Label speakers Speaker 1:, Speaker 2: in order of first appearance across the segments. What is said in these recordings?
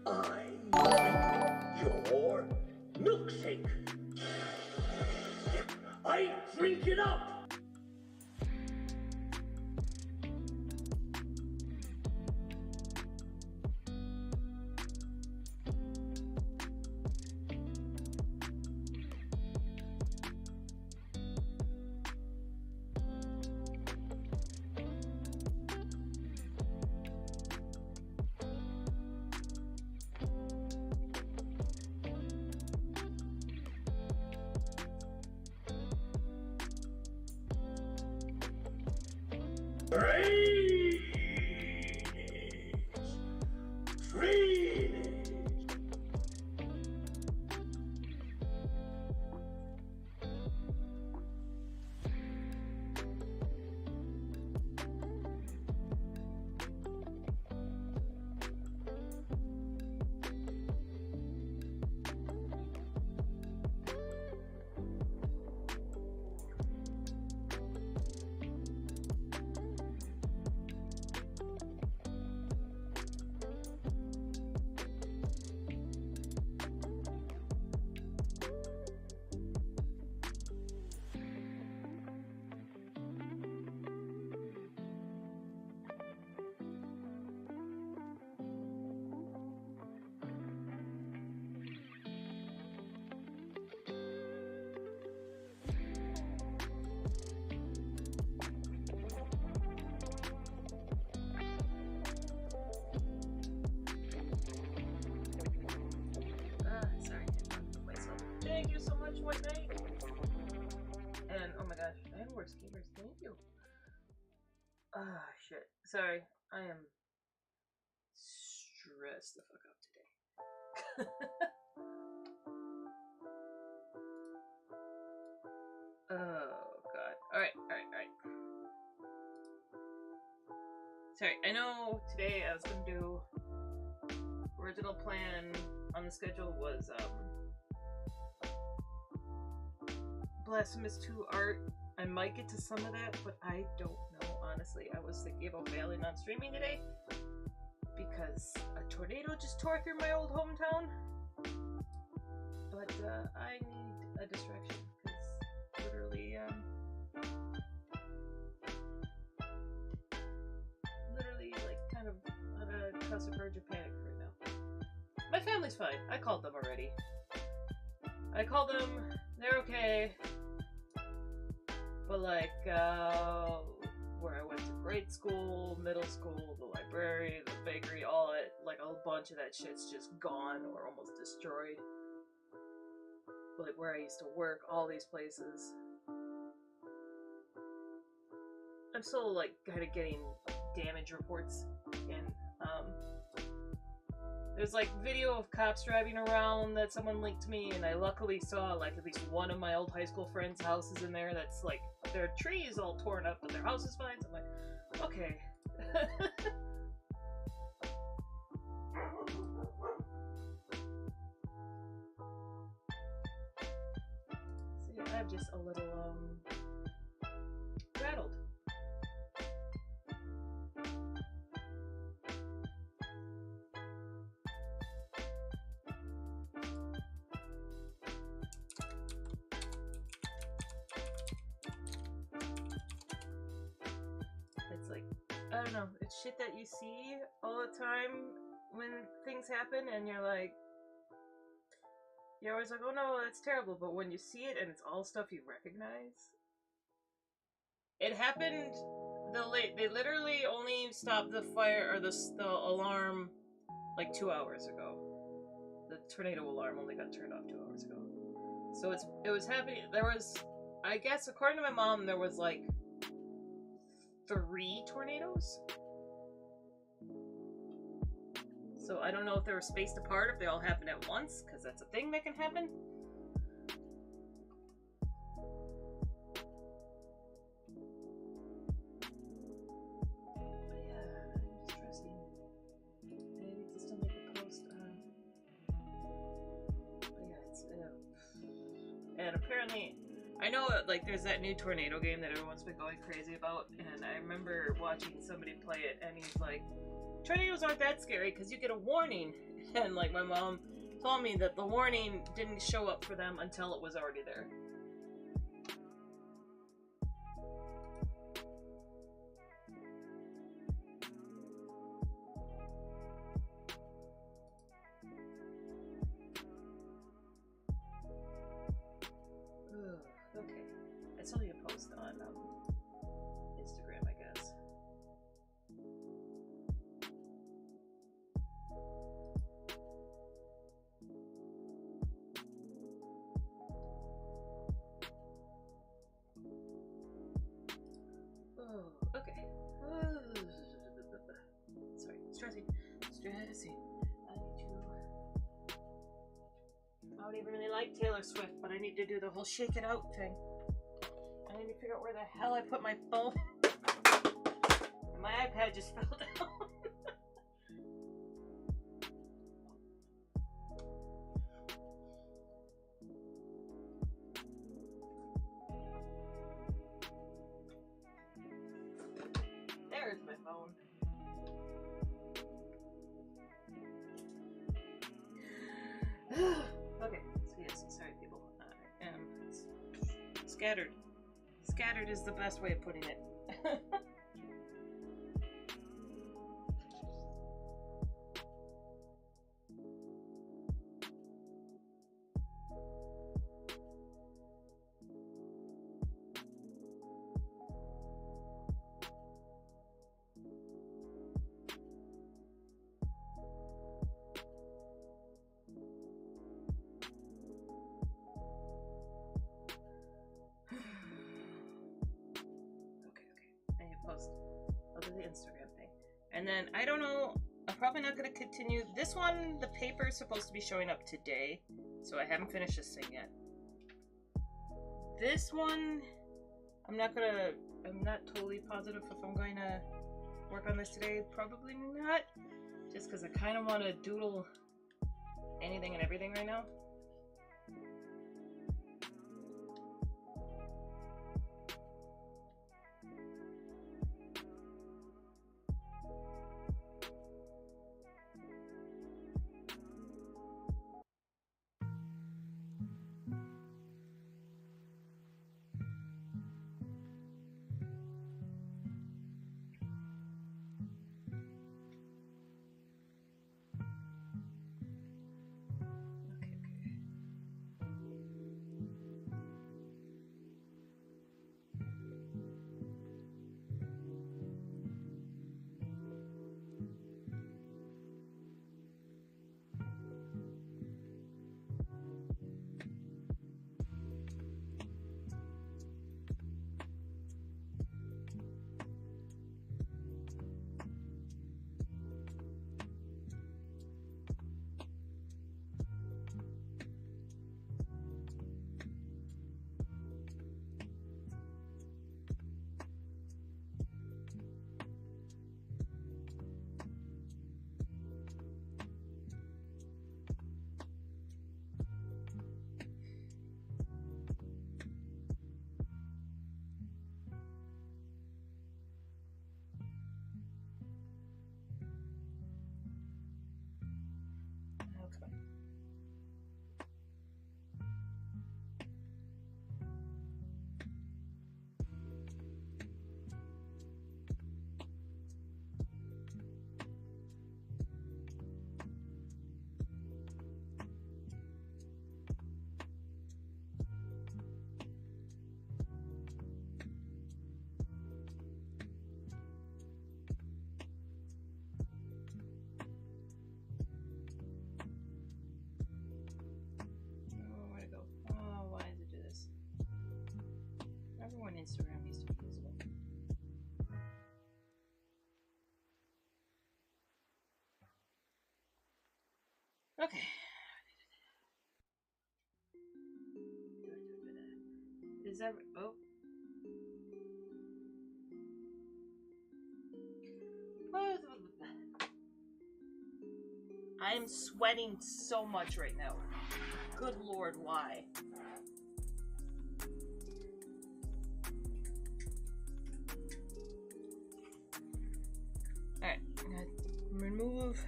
Speaker 1: I'm drinking your milkshake. I drink it up. Drainage! Drainage! Thank you so much, White Knight. And oh my gosh, and we're gamers. Thank you. Ah, shit. Sorry, I am stressed the fuck out today. Oh god. Alright. Sorry, I know today I was gonna do original plan on the schedule was Blasphemous 2 art. I might get to some of that, but I don't know, honestly. I was thinking about failing on streaming today because a tornado just tore through my old hometown. But I need a distraction because literally, like, kind of on a cusp of verge of panic right now. My family's fine. I called them already. I called them. They're okay. But like, where I went to grade school, middle school, the library, the bakery, all it, like a bunch of that shit's just gone or almost destroyed. Like where I used to work, all these places. I'm still like kind of getting damage reports again. There's like video of cops driving around that someone linked to me, and I luckily saw like at least one of my old high school friends' houses in there that's like, their tree is all torn up, but their house is fine, so I'm like, okay. See, I'm just a little, rattled. I don't know, it's shit that you see all the time when things happen and you're always like, oh no, that's terrible, but when you see it and it's all stuff you recognize. It happened, they literally only stopped the fire, or the alarm like 2 hours ago. The tornado alarm only got turned off 2 hours ago. So it was happening, there was, I guess according to my mom, there was like 3 tornadoes. So I don't know if they were spaced apart, if they all happened at once, because that's a thing that can happen. But yeah, I'm just resting. I need to still make a post on. But yeah, it's and apparently, I know like there's that new tornado game that everyone's been going crazy about, and I remember watching somebody play it, and he's like, tornadoes aren't that scary because you get a warning. And like my mom told me that the warning didn't show up for them until it was already there. Okay, I saw you post on Instagram, I guess. Oh, okay. Sorry, stressing. I don't even really like Taylor Swift, but I need to do the whole shake it out thing. I need to figure out where the hell I put my phone. My iPad just fell down. There's my phone. Okay, so yes, sorry people. I am scattered. Scattered is the best way of putting it. I'll do the Instagram thing. And then, I don't know, I'm probably not going to continue. This one, the paper is supposed to be showing up today, so I haven't finished this thing yet. This one, I'm not totally positive if I'm going to work on this today. Probably not, just because I kind of want to doodle anything and everything right now. Instagram needs to be visible. Okay. Is that... oh. I'm sweating so much right now. Good Lord, why? Alright, I'm gonna remove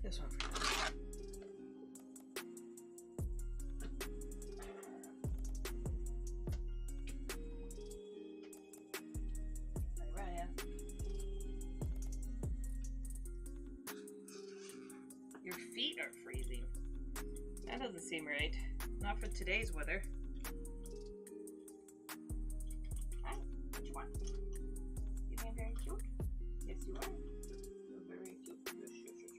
Speaker 1: this one. feet are freezing. That doesn't seem right. Not for today's weather. Hi, what you want? You being very cute? Yes, you are. You're very cute. Yes, yes, yes.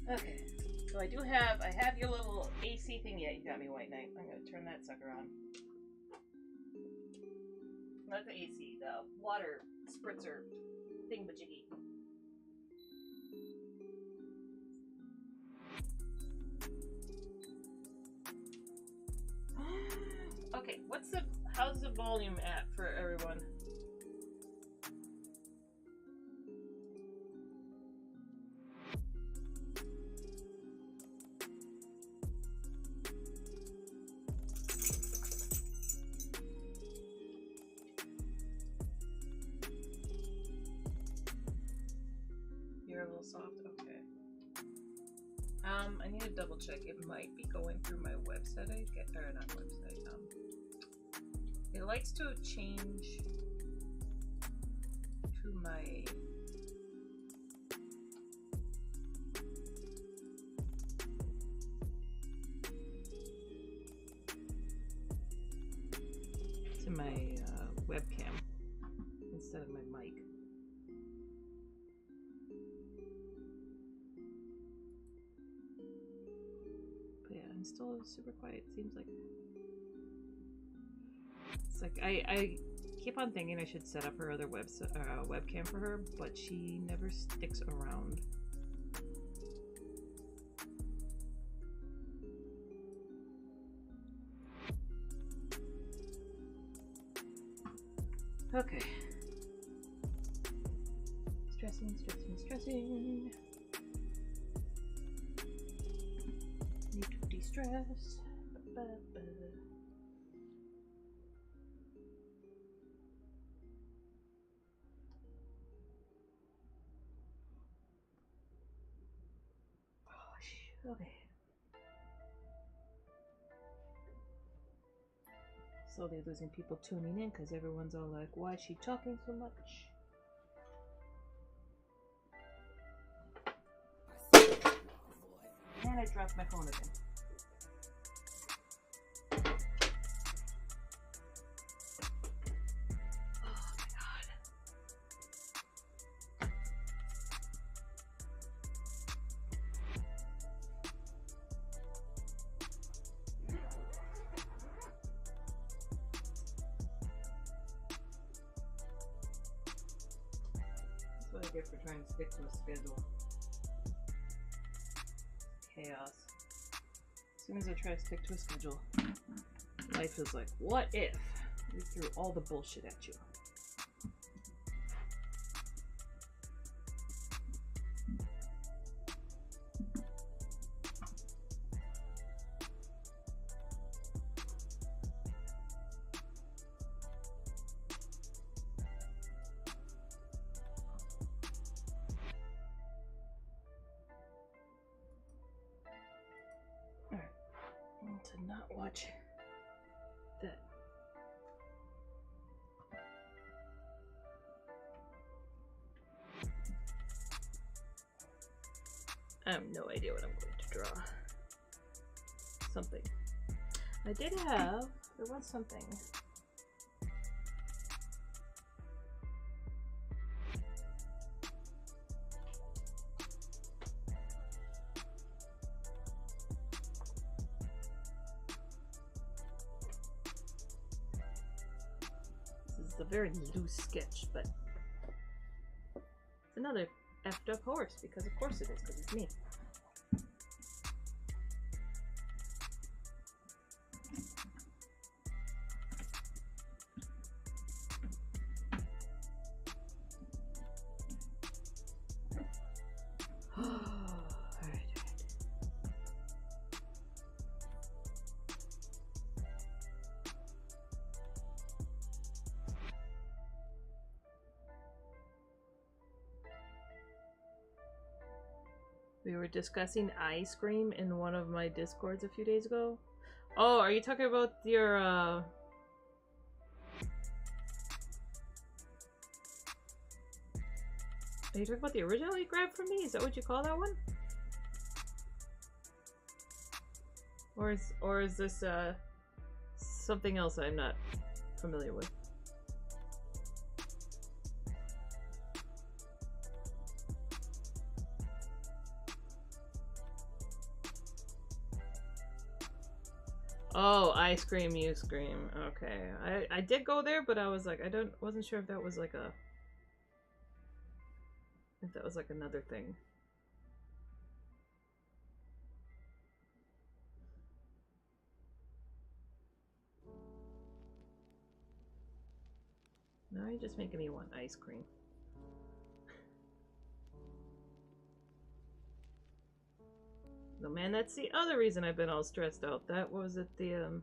Speaker 1: Okay, so I have your little AC thing. Yeah, you got me, White Knight. I'm gonna turn that sucker on. Not the AC, the water spritzer thingamajiggy. Okay, how's the volume at for everyone? You're a little soft, okay. I need to double check. It might be going through my website. Or not website. It likes to change to my webcam instead of my mic. But yeah, I'm still super quiet. Seems like it's like I keep on thinking I should set up her other webcam for her, but she never sticks around. Okay. Stressing. Need to de-stress. Okay. Slowly losing people tuning in because everyone's all like, why is she talking so much? And I dropped my phone again. That's what I get for trying to stick to a schedule. Chaos. As soon as I try to stick to a schedule, life is like, what if we threw all the bullshit at you? To not watch that. I have no idea what I'm going to draw. Something. I did have, there was something. A very loose sketch, but it's another effed up horse because of course it is, because it's me. We were discussing ice cream in one of my discords a few days ago. Oh, are you talking about your Are you talking about the original you grabbed from me? Is that what you call that one? Or is this something else I'm not familiar with? Oh, I scream, you scream. Okay, I did go there, but I was like, wasn't sure if that was like another thing. Now you're just making me want ice cream. No, man, that's the other reason I've been all stressed out. That was at the,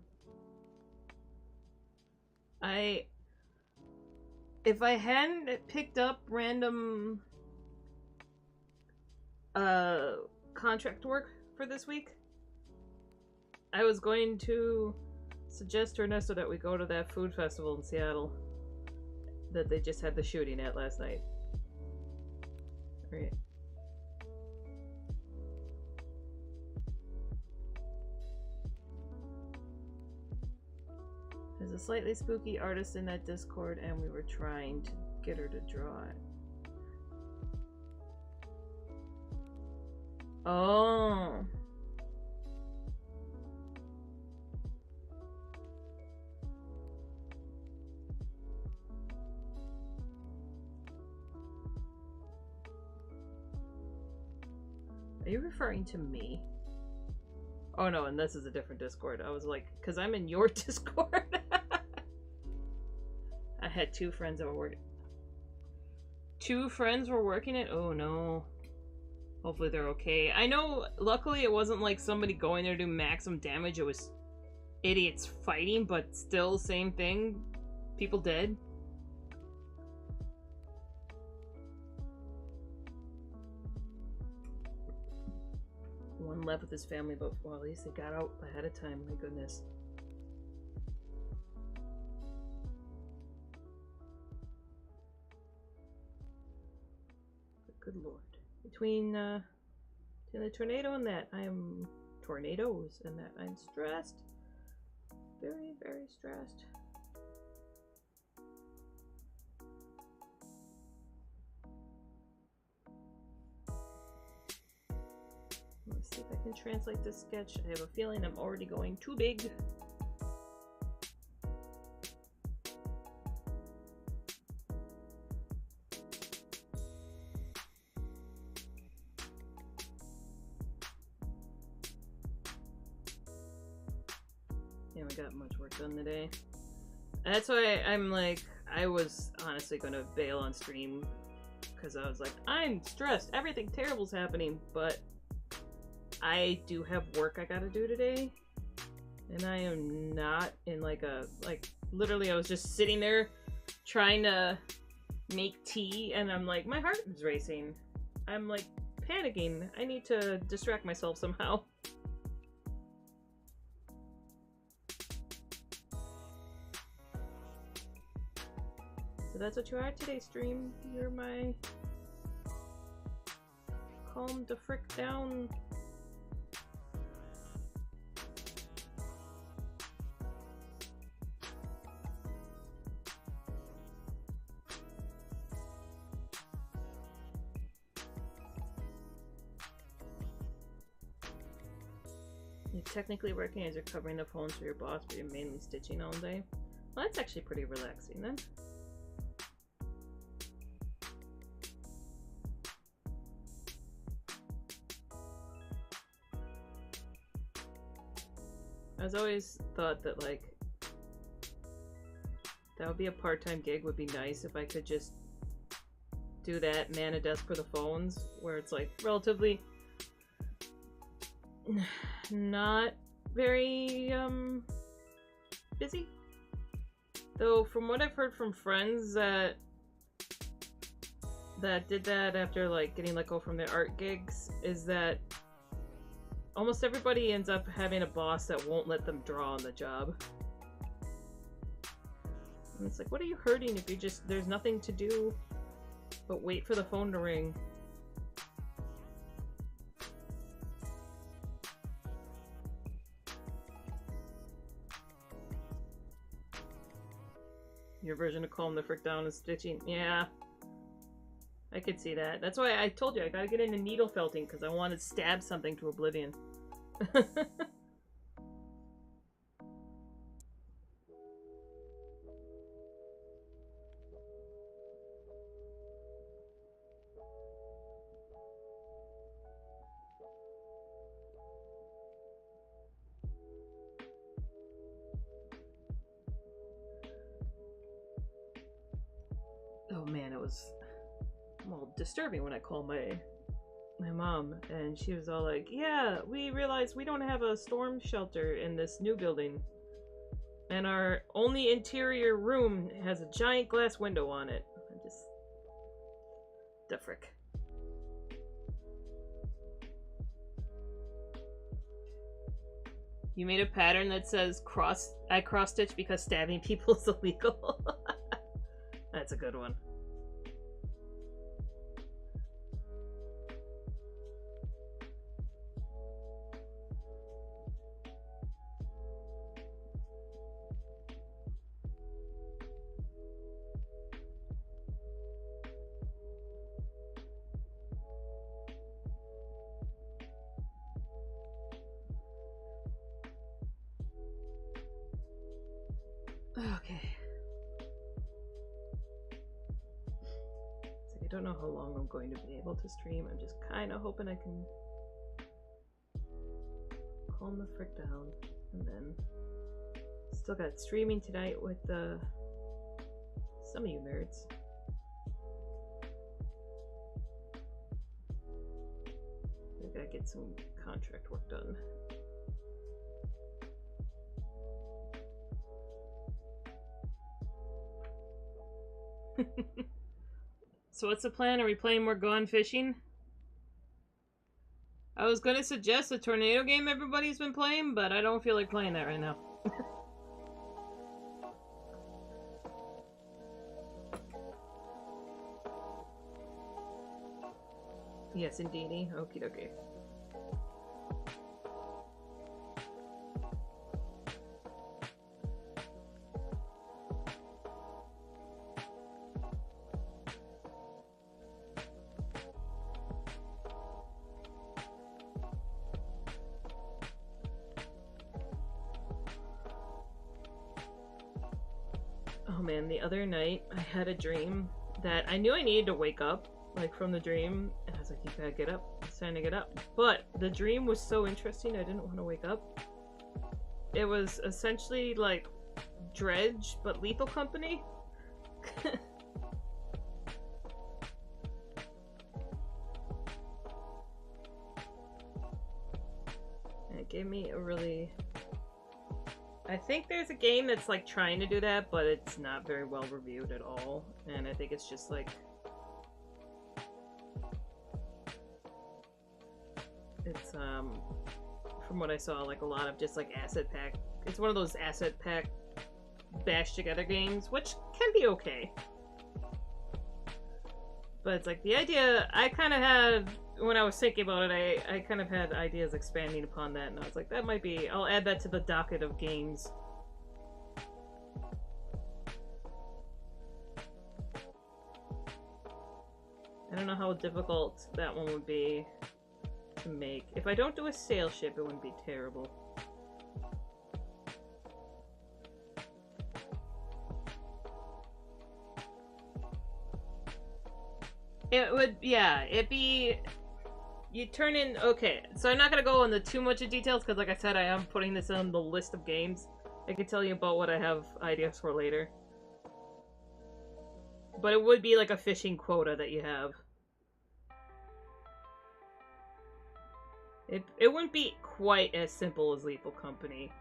Speaker 1: if I hadn't picked up random, contract work for this week, I was going to suggest to Ernesto that we go to that food festival in Seattle that they just had the shooting at last night. Right. There's a slightly spooky artist in that Discord, and we were trying to get her to draw it. Oh. Are you referring to me? Oh no, and this is a different Discord. I was like, because I'm in your Discord. I had two friends that were working. Two friends were working it? Oh no. Hopefully they're okay. I know, luckily it wasn't like somebody going there to do maximum damage. It was idiots fighting, but still, same thing. People dead. One left with his family, but well, at least they got out ahead of time. My goodness. Good lord. Between the tornado and that, I'm tornadoes and that I'm stressed. Very, very stressed. Let's see if I can translate this sketch. I have a feeling I'm already going too big. Yeah, we got much work done today. That's why I'm like, I was honestly gonna bail on stream because I was like, I'm stressed. Everything terrible's happening, but I do have work I gotta do today, and I am not in like literally I was just sitting there trying to make tea, and I'm like, my heart is racing. I'm like panicking. I need to distract myself somehow. So that's what you are today, stream. You're my calm the frick down. You're technically working as you're covering the phones for your boss, but you're mainly stitching all day. Well, that's actually pretty relaxing then. I've always thought that like that would be a part-time gig. Would be nice if I could just do that, man a desk for the phones, where it's like relatively not very busy. Though from what I've heard from friends that did that after like getting let go from their art gigs, is that almost everybody ends up having a boss that won't let them draw on the job. And it's like, what are you hurting if you just, there's nothing to do? But wait for the phone to ring. Your version of calm the frick down is stitching. Yeah. I could see that. That's why I told you I gotta get into needle felting, because I want to stab something to oblivion. Oh man, it was, well, disturbing when I called my mom, and she was all like, yeah, we realized we don't have a storm shelter in this new building, and our only interior room has a giant glass window on it. I just, the frick. You made a pattern that says I cross stitch because stabbing people is illegal. That's a good one. Okay. So I don't know how long I'm going to be able to stream. I'm just kind of hoping I can calm the frick down. And then still got streaming tonight with some of you nerds. I gotta get some contract work done. So what's the plan? Are we playing more Gone Fishing? I was gonna suggest a tornado game everybody's been playing, but I don't feel like playing that right now. Yes, indeedy. Okie dokie. Oh man, the other night I had a dream that I knew I needed to wake up, like, from the dream, and I was like, you gotta get up, it's time to get up. But the dream was so interesting I didn't want to wake up. It was essentially like Dredge, but Lethal Company. And it gave me a really... I think there's a game that's like trying to do that, but it's not very well reviewed at all. And I think it's just like... It's, from what I saw, like a lot of just like asset pack. It's one of those asset pack bash together games, which can be okay. But it's like the idea I kind of had, when I was thinking about it, I kind of had ideas expanding upon that, and I was like, that might be, I'll add that to the docket of games. I don't know how difficult that one would be to make. If I don't do a sail ship, it wouldn't be terrible. It would, yeah, it'd be, you turn in, okay, so I'm not gonna go into too much of details, because like I said, I am putting this on the list of games. I can tell you about what I have ideas for later. But it would be like a fishing quota that you have. It wouldn't be quite as simple as Lethal Company.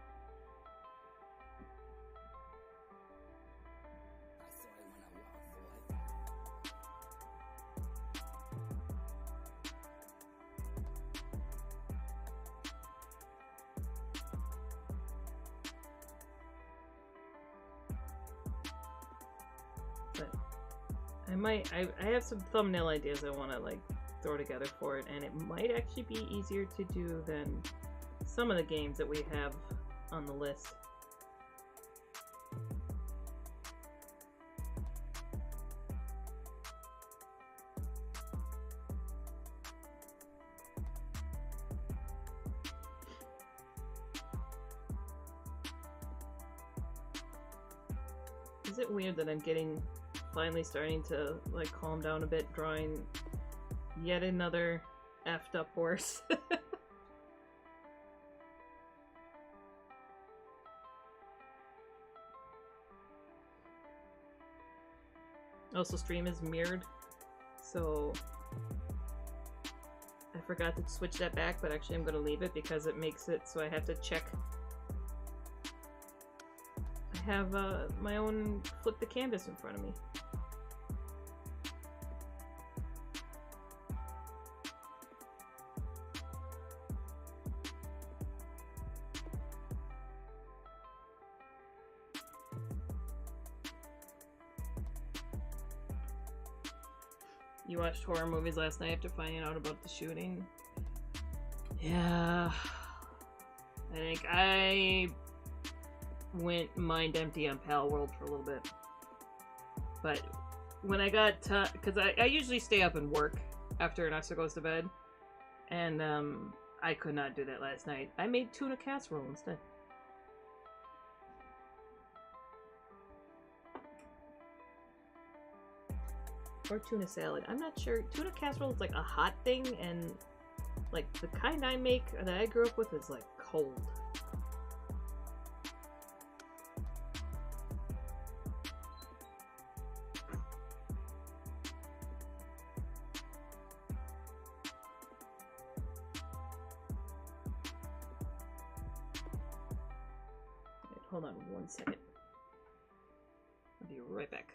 Speaker 1: I have some thumbnail ideas I want to like throw together for it, and it might actually be easier to do than some of the games that we have on the list. Is it weird that I'm finally starting to like calm down a bit, drawing yet another effed up horse? Also, stream is mirrored, so I forgot to switch that back, but actually I'm going to leave it because it makes it so I have to check. I have my own flip the canvas in front of me. You watched horror movies last night after finding out about the shooting? Yeah. I think I went mind empty on Pal World for a little bit. But when I got because I usually stay up and work after Alexa goes to bed. And I could not do that last night. I made tuna casserole instead. Or tuna salad. I'm not sure. Tuna casserole is like a hot thing, and like the kind I make that I grew up with is like cold. Wait, hold on 1 second. I'll be right back.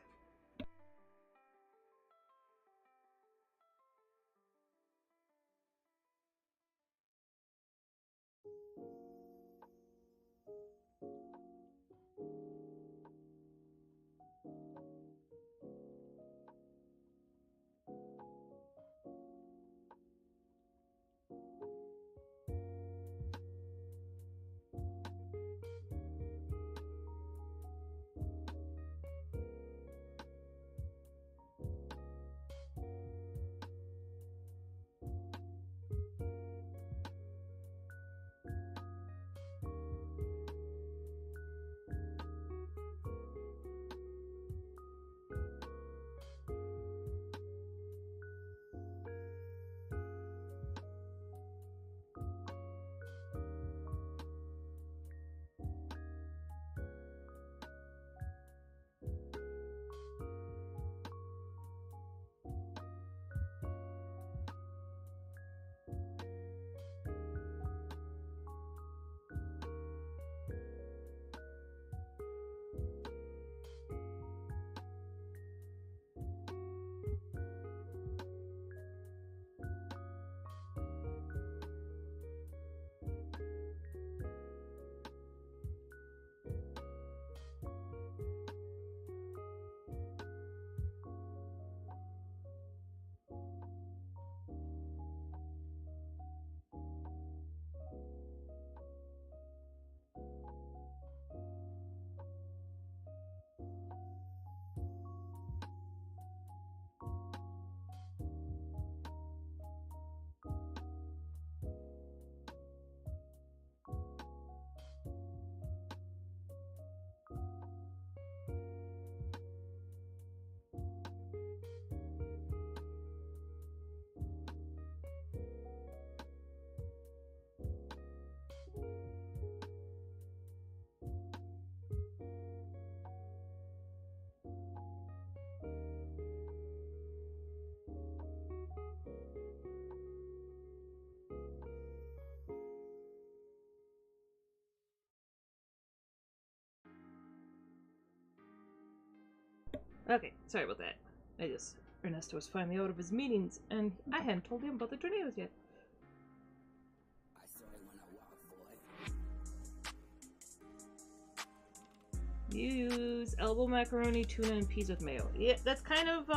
Speaker 1: Okay, sorry about that. Ernesto was finally out of his meetings, and I hadn't told him about the tornadoes yet. You use elbow macaroni, tuna, and peas with mayo. Yeah, that's kind of,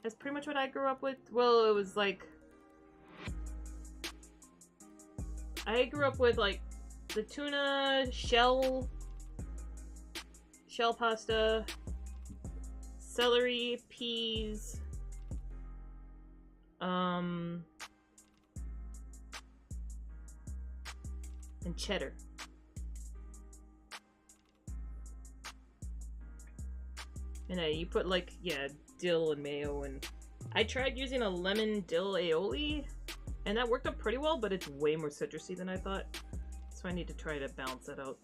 Speaker 1: that's pretty much what I grew up with. Well, it was like... I grew up with, like, the tuna, shell pasta, celery, peas, and cheddar. And you put, like, yeah, dill and mayo, and I tried using a lemon dill aioli, and that worked out pretty well, but it's way more citrusy than I thought. So I need to try to balance that out.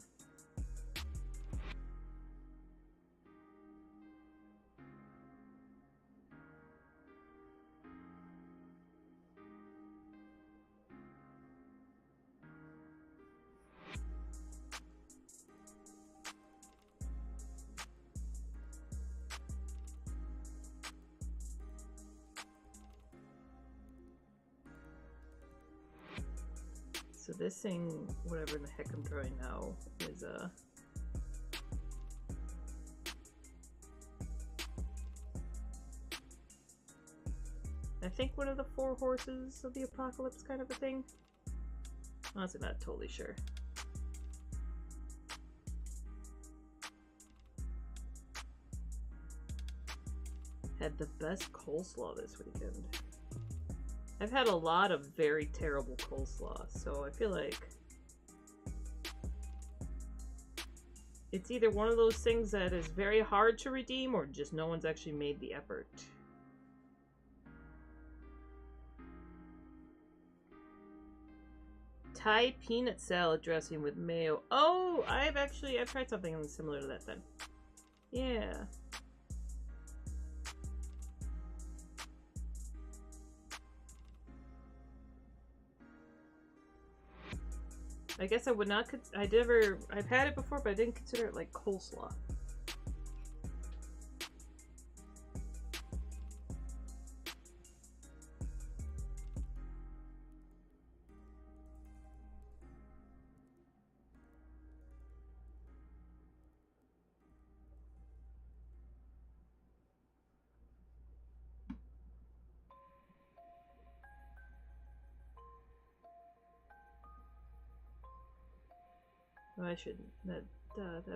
Speaker 1: So this thing, whatever the heck I'm trying now, is I think one of the 4 horses of the apocalypse kind of a thing. Honestly, not totally sure. Had the best coleslaw this weekend. I've had a lot of very terrible coleslaw, so I feel like it's either one of those things that is very hard to redeem or just no one's actually made the effort. Thai peanut salad dressing with mayo. Oh, I've tried something similar to that then. Yeah. I guess I would not, I've had it before, but I didn't consider it like coleslaw. I shouldn't. That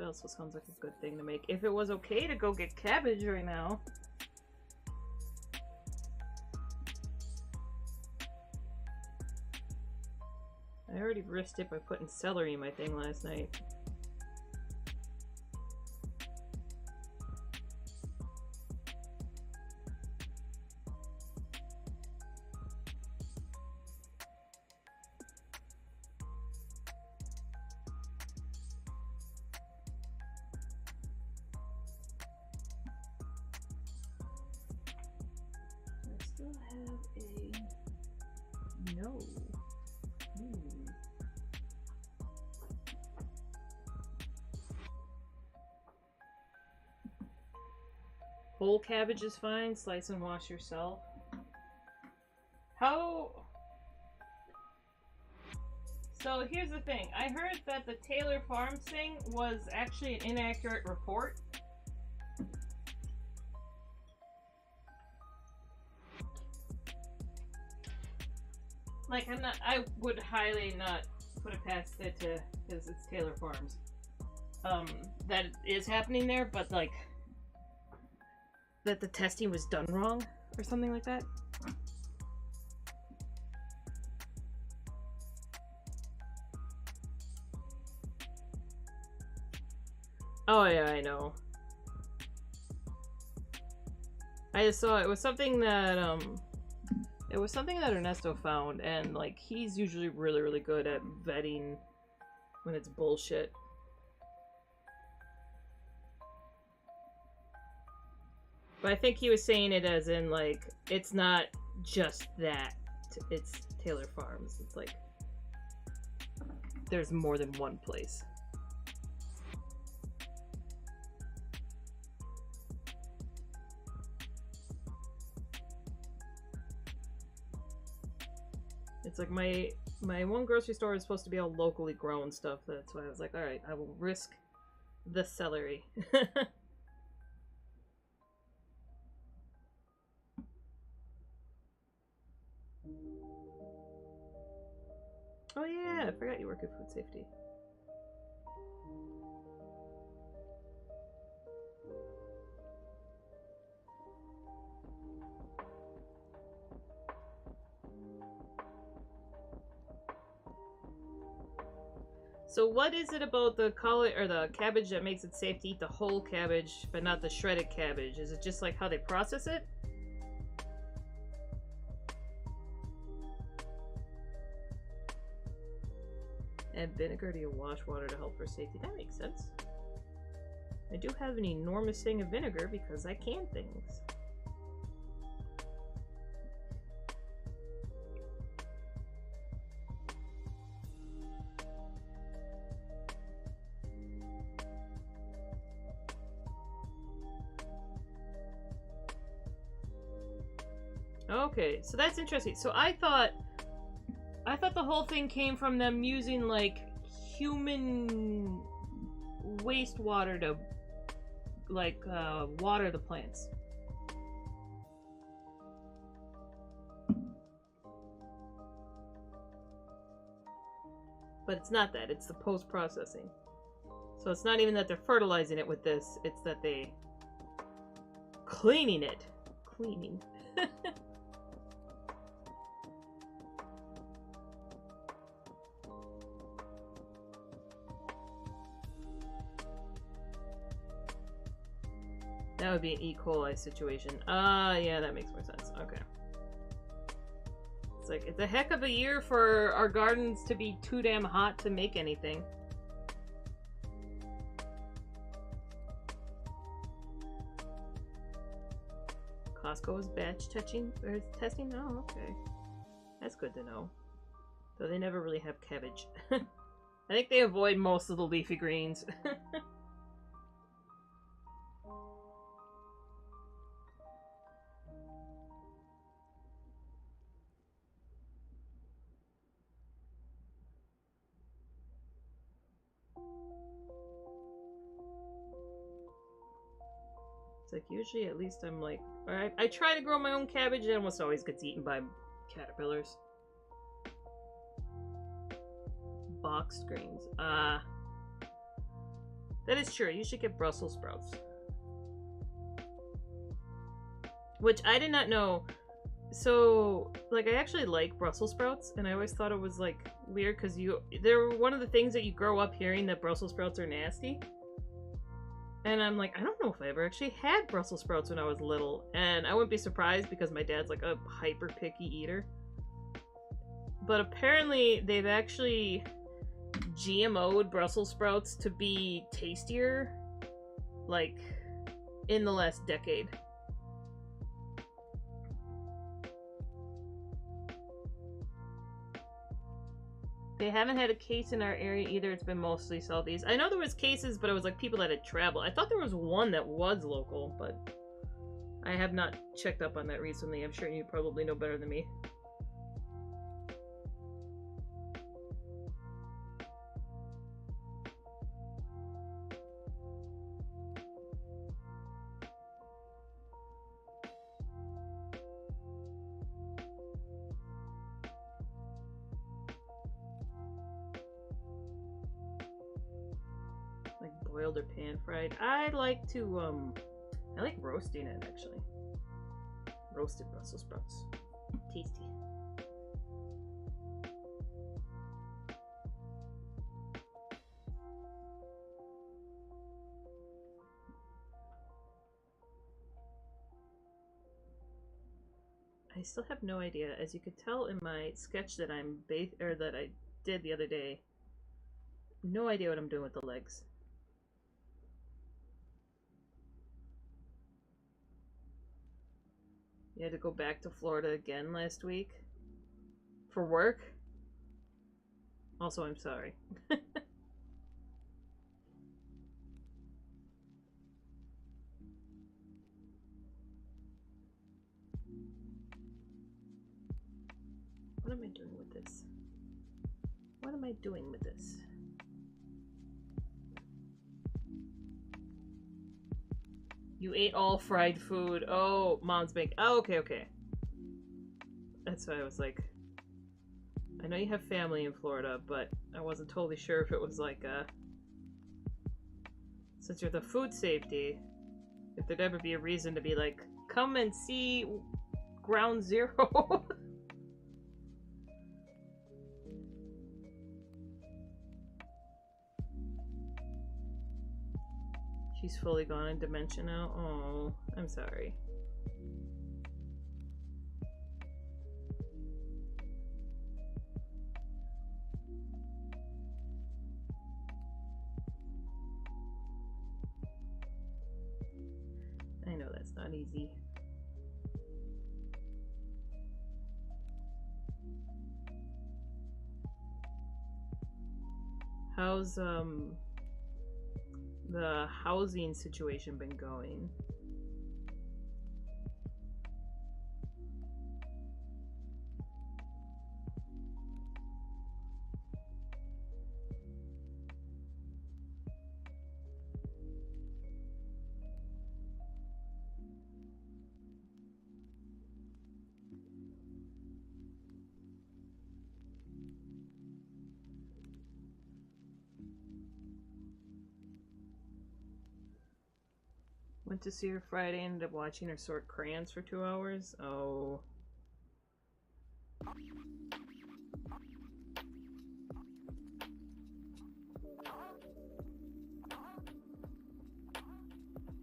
Speaker 1: also sounds like a good thing to make. If it was okay to go get cabbage right now. I already risked it by putting celery in my thing last night. Whole cabbage is fine. Slice and wash yourself. How? So here's the thing. I heard that the Taylor Farms thing was actually an inaccurate report. Like, I would highly not put it past it because it's Taylor Farms. That is happening there, but like, that the testing was done wrong or something like that. Oh yeah, I know. I just saw it was something that Ernesto found, and like, he's usually really good at vetting when it's bullshit. But I think he was saying it as in, like, it's not just that. It's Taylor Farms. It's like, there's more than one place. It's like my one grocery store is supposed to be all locally grown stuff. That's why I was like, alright, I will risk the celery. Oh yeah, I forgot you work at food safety. So what is it about the or the cabbage that makes it safe to eat the whole cabbage, but not the shredded cabbage? Is it just like how they process it? Add vinegar to your wash water to help for safety. That makes sense. I do have an enormous thing of vinegar because I can things. Okay, so that's interesting. So I thought the whole thing came from them using like human wastewater to like water the plants. But it's not that, it's the post-processing. So it's not even that they're fertilizing it with this, it's that they cleaning it. Cleaning. That would be an E. coli situation. Yeah, that makes more sense. Okay. It's like, it's a heck of a year for our gardens to be too damn hot to make anything. Costco's batch testing? Oh, okay. That's good to know. Though they never really have cabbage. I think they avoid most of the leafy greens. It's like, usually at least I'm like, alright, I try to grow my own cabbage, it almost always gets eaten by caterpillars. Boxed greens. That is true, I usually get Brussels sprouts. Which I did not know. So, like, I actually like Brussels sprouts, and I always thought it was, like, weird, because they're one of the things that you grow up hearing, that Brussels sprouts are nasty. And I'm like, I don't know if I ever actually had Brussels sprouts when I was little. And I wouldn't be surprised because my dad's like a hyper picky eater. But apparently they've actually GMO'd Brussels sprouts to be tastier, like, in the last decade. They haven't had a case in our area either. It's been mostly Southeast. I know there was cases, but it was like people that had traveled. I thought there was one that was local, but I have not checked up on that recently. I'm sure you probably know better than me. Boiled or pan fried. I like roasting it, actually. Roasted Brussels sprouts. Tasty. I still have no idea. As you could tell in my sketch that that I did the other day, no idea what I'm doing with the legs. You had to go back to Florida again last week? For work? Also, I'm sorry. What am I doing with this? What am I doing with this? You ate all fried food. Oh, mom's bake. Oh, okay, okay. That's why I was like, I know you have family in Florida, but I wasn't totally sure if it was like since you're the food safety, if there'd ever be a reason to be like, come and see Ground Zero. She's fully gone in dementia now. Oh, I'm sorry. I know that's not easy. How's the housing situation been going? Went to see her Friday, ended up watching her sort crayons for 2 hours. Oh.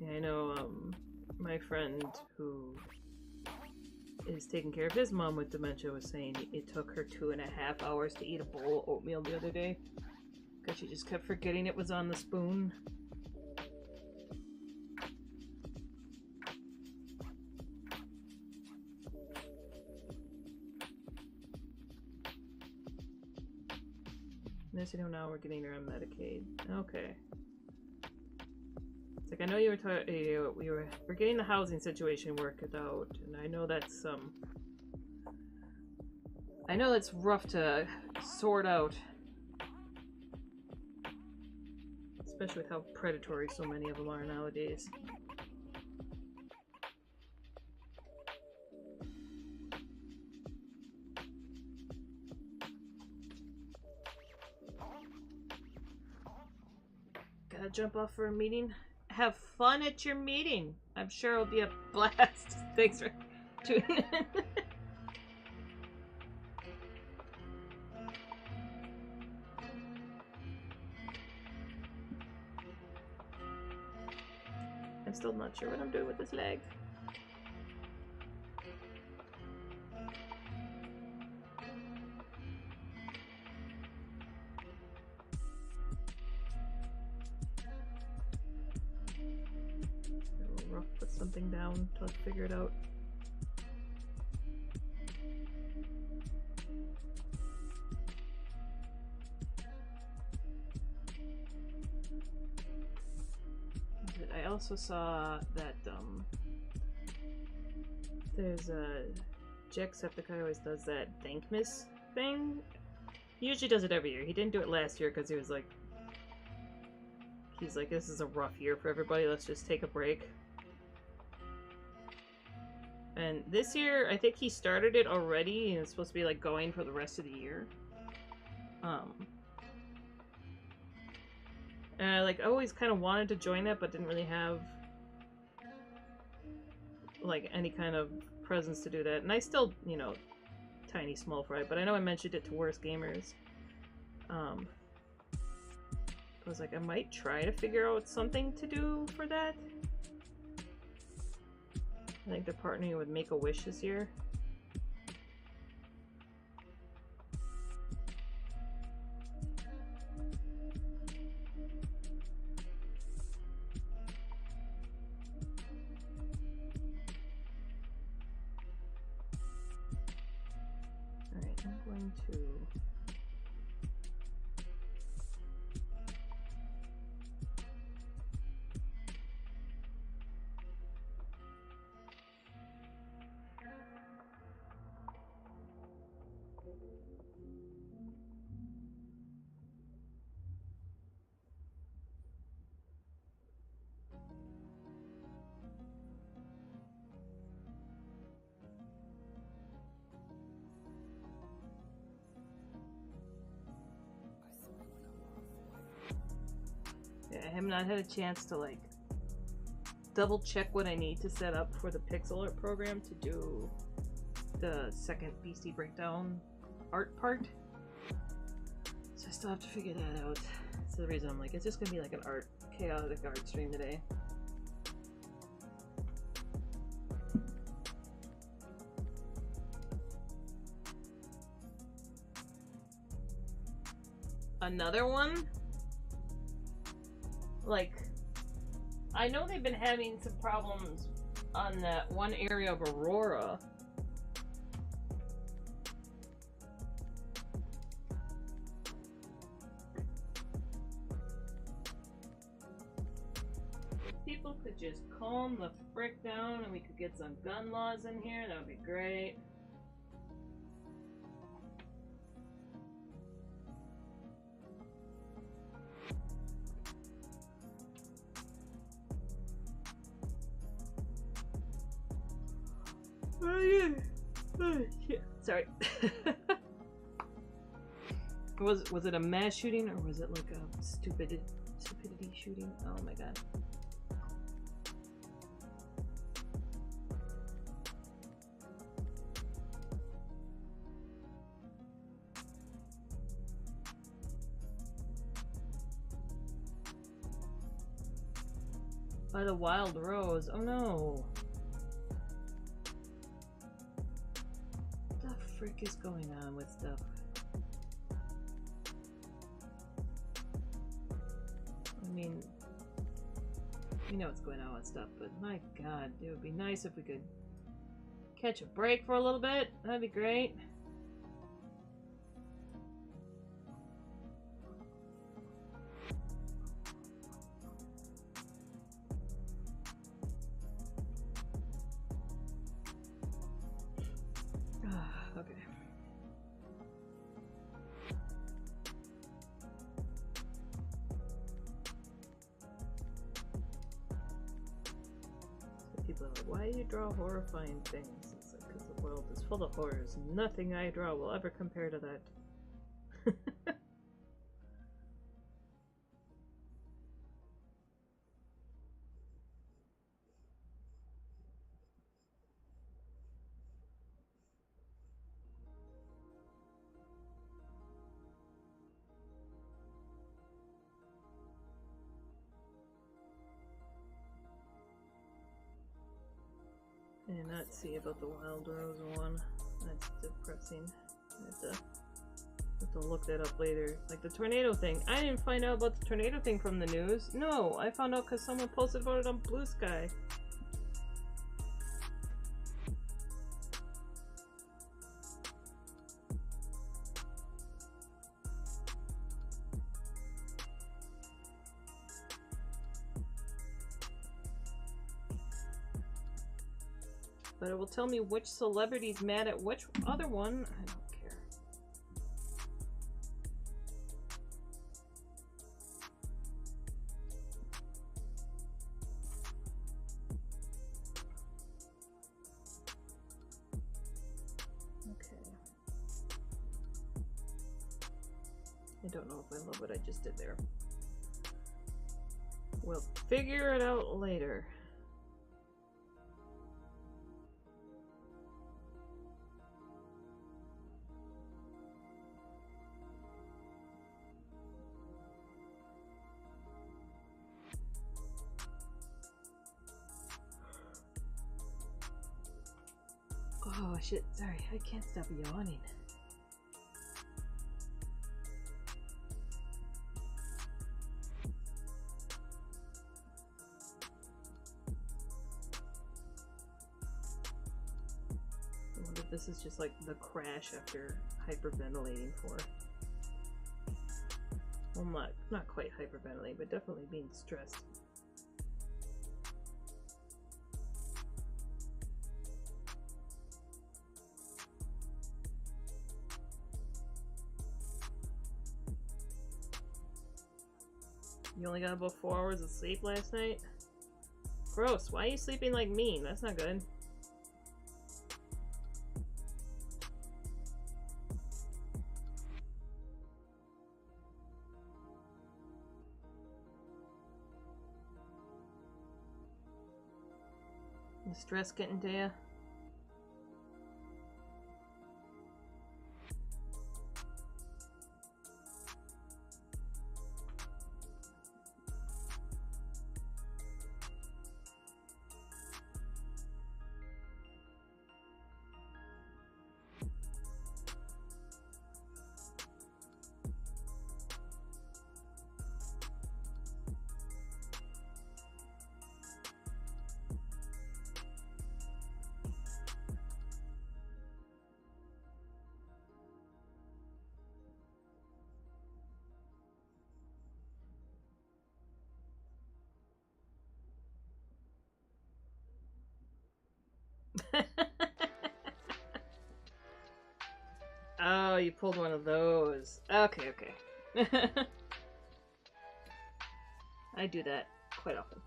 Speaker 1: Yeah, I know, my friend who is taking care of his mom with dementia was saying it took her 2.5 hours to eat a bowl of oatmeal the other day. Because she just kept forgetting it was on the spoon. Nursing home now, we're getting her on Medicaid. Okay. It's like, I know you were we're getting the housing situation worked out, and I know that's rough to sort out. Especially with how predatory so many of them are nowadays. Gotta jump off for a meeting. Have fun at your meeting. I'm sure it'll be a blast. Thanks for tuning in. I'm still not sure what I'm doing with this leg. I'll put something down until I figure it out. I also saw that there's a Jacksepticeye always does that Thankmas thing. He usually does it every year. He didn't do it last year because he's like, this is a rough year for everybody. Let's just take a break. And this year, I think he started it already, and it's supposed to be like going for the rest of the year. And I like always kind of wanted to join that, but didn't really have like any kind of presence to do that. And I still, you know, tiny small fry, but I know I mentioned it to Worst Gamers. I was like, I might try to figure out something to do for that. I think they're partnering with Make-A-Wish this year. Alright, I'm going to... have not had a chance to like double check what I need to set up for the pixel art program to do the second Beastie Breakdown art part. So I still have to figure that out. That's the reason I'm like, it's just gonna be like an chaotic art stream today. Another one? Like, I know they've been having some problems on that one area of Aurora. People could just calm the frick down and we could get some gun laws in here, that would be great. Oh yeah. Oh shit. Sorry. Was it a mass shooting or was it like a stupidity shooting? Oh my god. By the wild rose. Oh no. What the frick is going on with stuff? I mean, you know what's going on with stuff, but my god, it would be nice if we could catch a break for a little bit. That'd be great. Okay. So people are like, why do you draw horrifying things? It's like, because the world is full of horrors. Nothing I draw will ever compare to that. And let's see about the wild rose one. That's depressing. I have to look that up later. Like the tornado thing. I didn't find out about the tornado thing from the news. No, I found out because someone posted about it on Blue Sky. But it will tell me which celebrity's mad at which other one. I don't care. Okay. I don't know if I love what I just did there. We'll figure it out later. Oh shit, sorry, I can't stop yawning. I wonder if this is just like the crash after hyperventilating for. Well, not quite hyperventilating, but definitely being stressed. You only got about 4 hours of sleep last night? Gross, why are you sleeping like me? That's not good. The stress getting to you? Oh, you pulled one of those. Okay, okay. I do that quite often.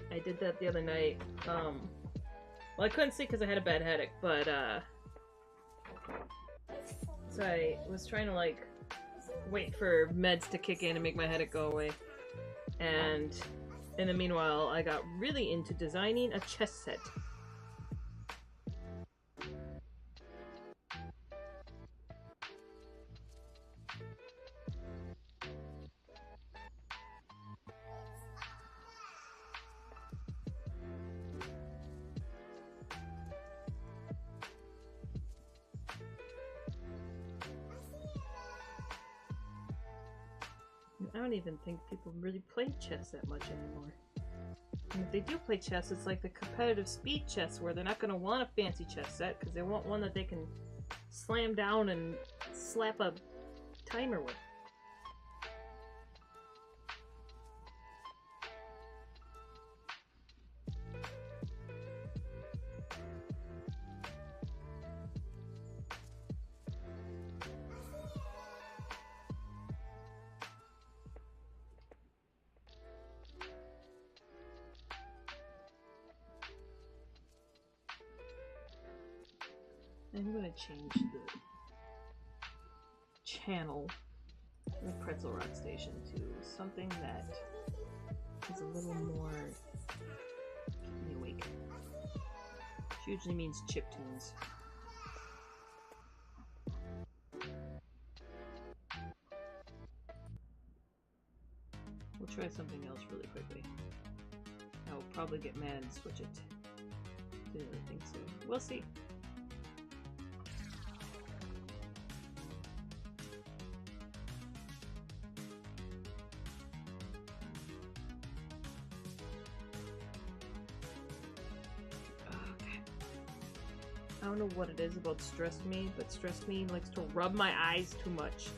Speaker 1: I did that the other night. Well, I couldn't sleep because I had a bad headache, but, so I was trying to, like, wait for meds to kick in and make my headache go away. And in the meanwhile, I got really into designing a chess set. I don't even think people really play chess that much anymore. And if they do play chess, it's like the competitive speed chess where they're not going to want a fancy chess set because they want one that they can slam down and slap a timer with. I'm gonna change the channel of the Pretzel Rock Station to something that is a little more keep me awake. Which usually means chiptunes. We'll try something else really quickly. I'll probably get mad and switch it to another thing soon. We'll see. I don't know what it is about Stress Me, but Stress Me likes to rub my eyes too much.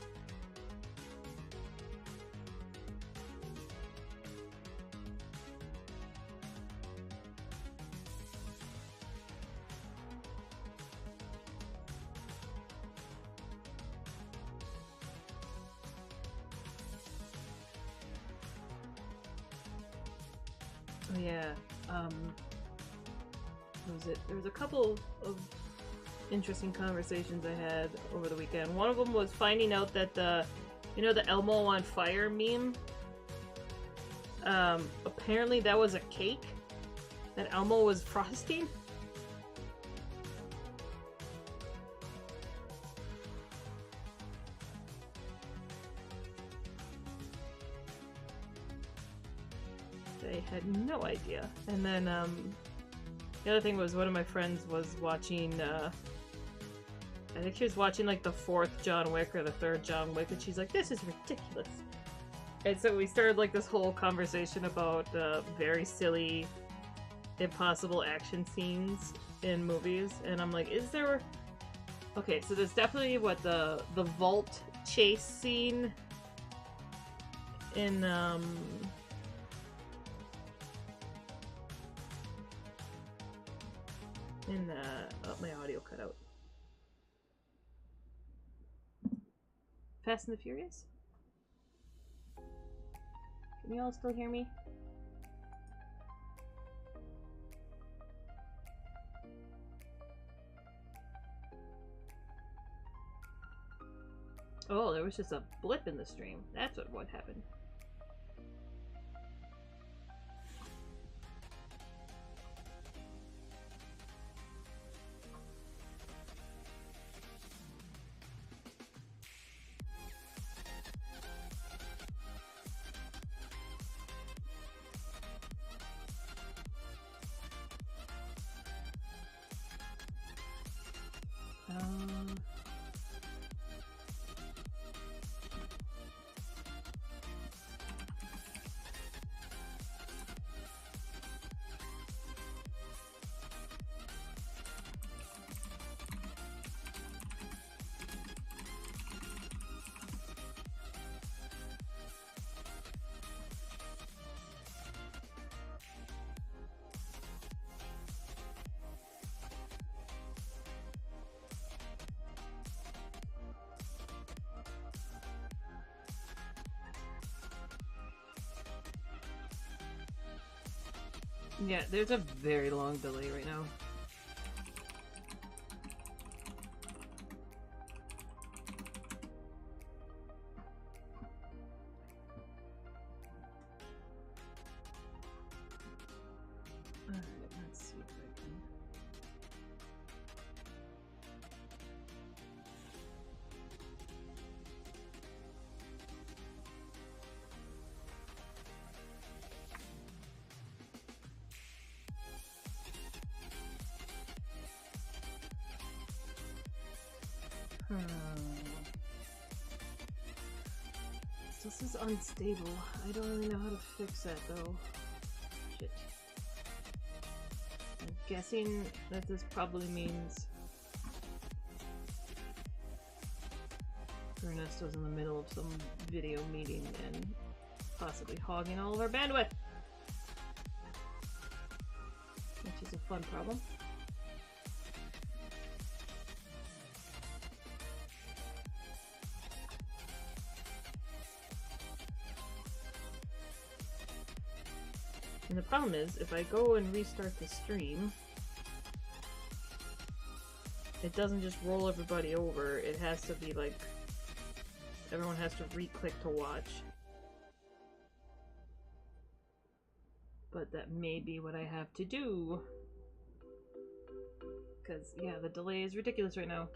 Speaker 1: Oh yeah, what was it? There was a couple of interesting conversations I had over the weekend. One of them was finding out that the Elmo on fire meme, apparently that was a cake that Elmo was frosting. I had no idea. And then, the other thing was one of my friends was watching, I think she was watching like the 4th John Wick or the 3rd John Wick, and she's like, this is ridiculous. And so we started like this whole conversation about very silly, impossible action scenes in movies, and I'm like, is there... Okay, so there's definitely what the vault chase scene in oh, my audio cut out. Fast and the Furious? Can you all still hear me? Oh, there was just a blip in the stream. That's what happened. Yeah, there's a very long delay right now. Alright, let's see if I can... This is unstable. I don't really know how to fix that though. Shit. I'm guessing that this probably means Ernesto's in the middle of some video meeting and possibly hogging all of our bandwidth. Which is a fun problem. And the problem is, if I go and restart the stream, it doesn't just roll everybody over, it has to be like, everyone has to re-click to watch. But that may be what I have to do. Because, yeah, the delay is ridiculous right now.